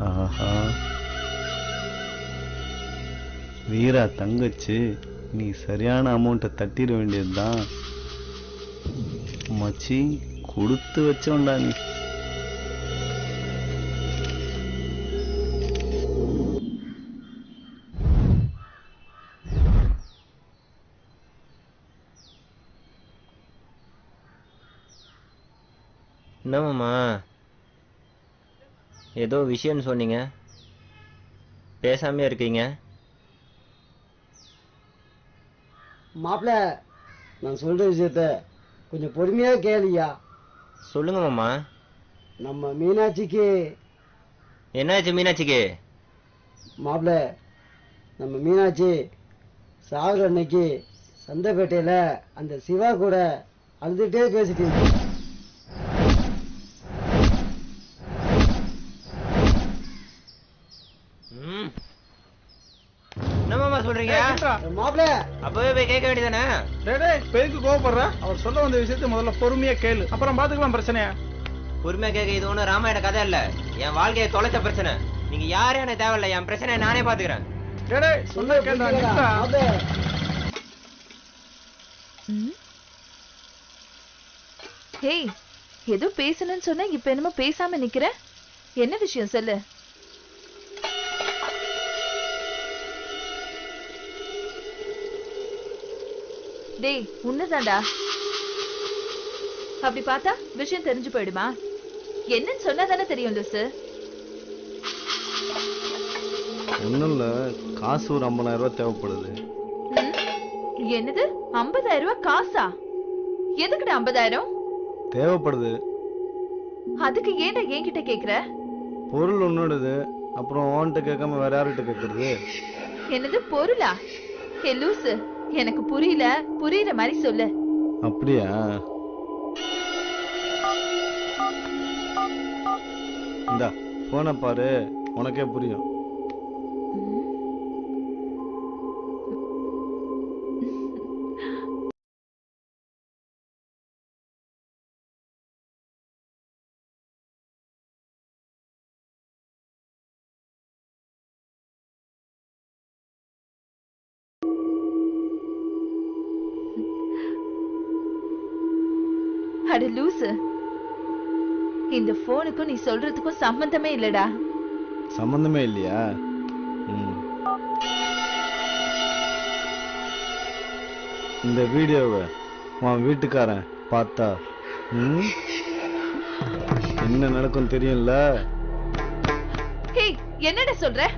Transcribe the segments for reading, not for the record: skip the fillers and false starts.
ஆஹா, வீரா தங்கச்சி, நீ சரியான அமௌண்ட்டை தட்டிட வேண்டியதுதான். மச்சி, கொடுத்து வச்சோண்டா நீ. என்னம்மா ஏதோ விஷயம்னு சொன்னீங்க, பேசாமே இருக்கீங்க? மாப்பிள்ள, நான் சொல்ற விஷயத்த கொஞ்சம் பொறுமையா கேளியா. சொல்லுங்க மாமா. நம்ம மீனாட்சிக்கு. என்னாச்சு மீனாட்சிக்கு? மாப்பிள்ள, நம்ம மீனாட்சி சாகுற அன்னைக்கு சந்தைப்பேட்டையில அந்த சிவா கூட அழுதுகிட்டே பேசிட்டு இருக்கு. என்னமாமா சொல்றீங்க? மாப்பிள்ள, அப்பவே போய் கேட்க வேண்டியதானே? பெருக்கு கோவப்படுற? அவர் சொல்ல வந்த விஷயத்தை முதல்ல பொறுமையா கேளு, அப்புறம் பாத்துக்கலாம் பிரச்சனையா. பொறுமையா கேட்க இது ஒன்றும் ராமாயண கதை இல்ல, என் வாழ்க்கையை தொலைச்ச பிரச்சனை. நீங்க யாரும் எனக்கு தேவையில்ல, என் பிரச்சனையை நானே பாத்துக்கிறேன். சொன்ன கேட்டா. ஹேய், ஏதோ பேசணும்னு சொன்னா இப்ப என்னமோ பேசாம நிக்கிற. என்ன விஷயம் சொல்லு. டேய், உன்னதாண்டா. அப்படி பார்த்தா விஷயம் தெரிஞ்சு போயிடுமா? என்னன்னு சொன்னாதானே தெரியும் லூசு. ஒன்றும் இல்லை, காசு ஒரு 50,000 ரூபாய் தேவைப்படுது. என்னது 50,000 ரூபாய் காசா? எதுக்குடா 50,000 தேவைப்படுது? அதுக்கு ஏன்டா என்கிட்ட கேக்குற? பொருள் ஒன்னோடது, அப்புறம் ஓன்ட்ட கேட்காம வேற யார்கிட்ட கேட்கறது? என்னது பொருளா? ஏ லூசு, எனக்கு புரியல, புரியுற மாதிரி சொல்லு. அப்படியா? இந்தா போன பாரு, உனக்கே புரியும். அட லூசு, இந்த போனுக்கும் நீ சொல்றதுக்கும் சம்பந்தமே இல்லடா. சம்பந்தமே இல்லையா? இந்த வீடியோவை உன் வீட்டுக்காரன் பார்த்தா என்ன நடக்கும் தெரியும்ல? ஹேய், என்னடா சொல்ற?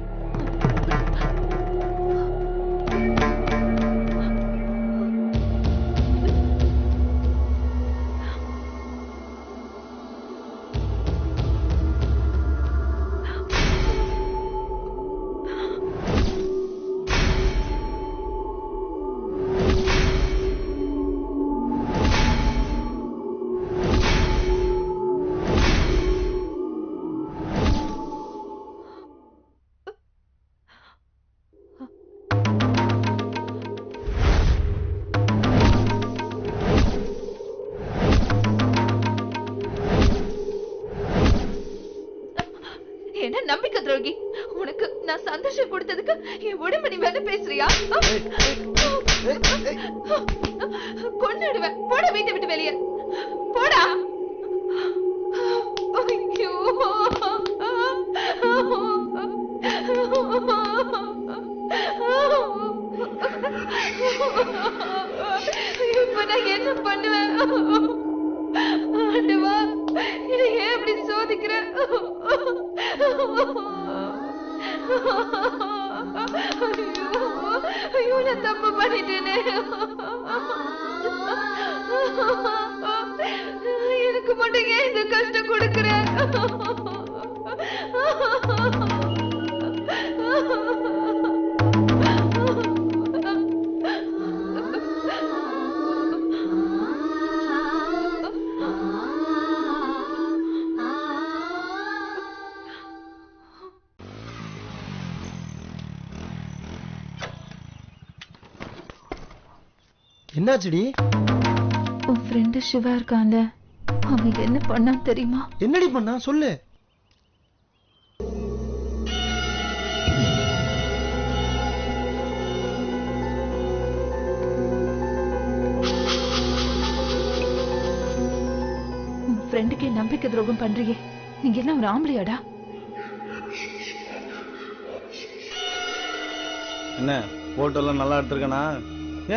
என்ன நம்பிக்கை துரோகி! உனக்கு நான் சந்தோஷம் கொடுத்ததுக்கு என் உடம்பு நீ வேலை பேசுறியா? கொன்னுடுவேன். போட, வீட்டை விட்டு வெளியே போடா. ஐயோ, இப்ப நான் என்ன பண்ணுவேன்? ஆண்டவா, இதை ஏன் அப்படி சோதிக்கிற? ஐயோ, நான் தப்பு பண்ணிட்டேனே. எனக்கு மட்டும் ஏன் இந்த கஷ்டம் கொடுக்கிற? என்னாச்சுடி? உன் ஃப்ரெண்டு சிவா இருக்கான்ல, அவன் என்ன பண்ணான் தெரியுமா? என்னடி பண்ணா சொல்லு. ஃப்ரெண்டுக்கே நம்பிக்கை துரோகம் பண்றியே, நீங்க என்ன ஒரு ஆம்பளையாடா? என்ன போட்டோலாம் நல்லா எடுத்திருக்கனா?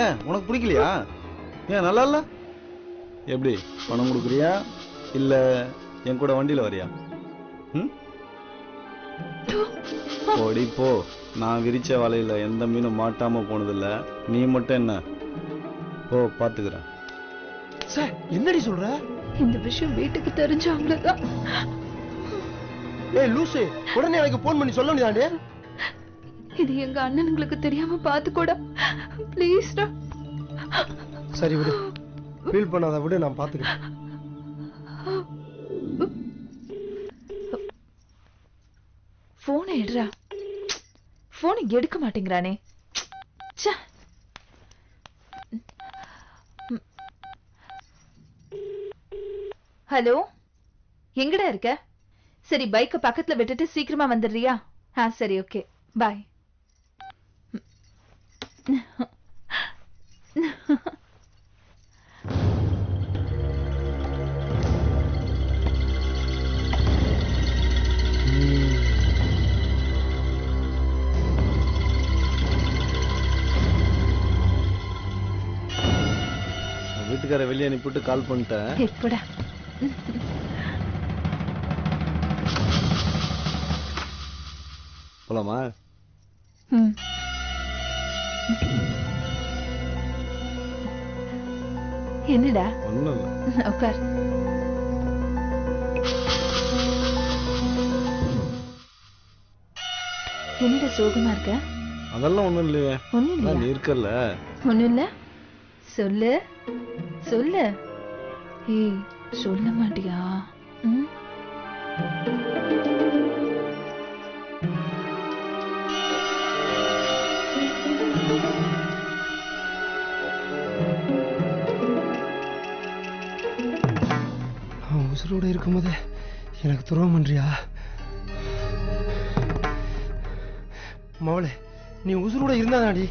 ஏன் உனக்கு பிடிக்கலையா? ஏன் நல்லா இல்ல? எப்படி பணம் கொடுக்குறியா இல்ல என் கூட வண்டியில வரியா? ஓடி போ. நான் விரிச்ச வலையில எந்த மீனும் மாட்டாம போனதில்ல. நீ மட்டும் என்ன போ, பாத்துக்கிறேன். என்னடி சொல்ற? இந்த விஷயம் வீட்டுக்கு தெரிஞ்ச அவ்வளவுதான். ஏய் லூசு, உடனே எனக்கு போன் பண்ணி சொல்ல முடியாதே. இது எங்க அண்ணனுங்களுக்கு தெரியாம பாத்துக்கோடா ப்ளீஸ்டா. சரி விடு, ஃபீல் பண்ணாத விடு, நான் பாத்துக்கிறேன். போனை எடுறா. போனை எடுக்க மாட்டேங்கிறானே. ஹலோ, எங்கடா இருக்க? சரி, பைக்க பக்கத்துல விட்டுட்டு சீக்கிரமா வந்துடுறியா? சரி, ஓகே, பாய். வீட்டுக்கார வெளியே அனுப்பிட்டு கால் பண்ணிட்டேன். எப்படா? போலாமா? என்னடா? ஒண்ணும் இல்ல. உட்கார். என்னடா சோகமா இருக்க? அதெல்லாம் ஒண்ணும் இல்லையே. ஒண்ணும் இல்லையா? நீ இருக்கல்ல. ஒண்ணும் இல்ல. சொல்லு சொல்லு. ஏய், சொல்ல மாட்டியா? உசுரோட இருக்கும்போது எனக்கு துரோகம் பண்றியா? மவளே, நீ உசுரோட இருந்தாதாடி.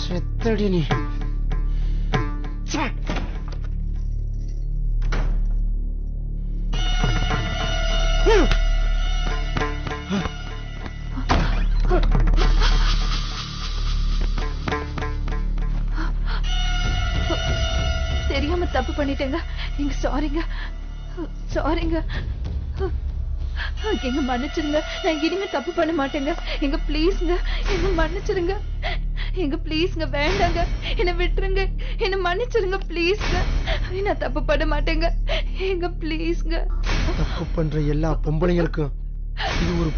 செத்தடி நீ. தெரியாம தப்பு பண்ணிட்டேங்க. நீங்க சாரிங்க. சாரிங்க. எங்க மன்னிச்சிருங்க. நான் இனிமே தப்பு பண்ண மாட்டேங்க. எங்க ப்ளீஸ்ங்க, என்ன மன்னிச்சிருங்க. எங்க ப்ளீஸ்ங்க, வேண்டாங்க, என்ன விட்டுருங்க, என்ன மன்னிச்சிருங்க ப்ளீஸ்ங்க. நான் தப்பு பண்ண மாட்டேங்க. எங்க ப்ளீஸ்ங்க. தப்பு பண்ற எல்லா பொம்பளைங்களுக்கும் இது ஒரு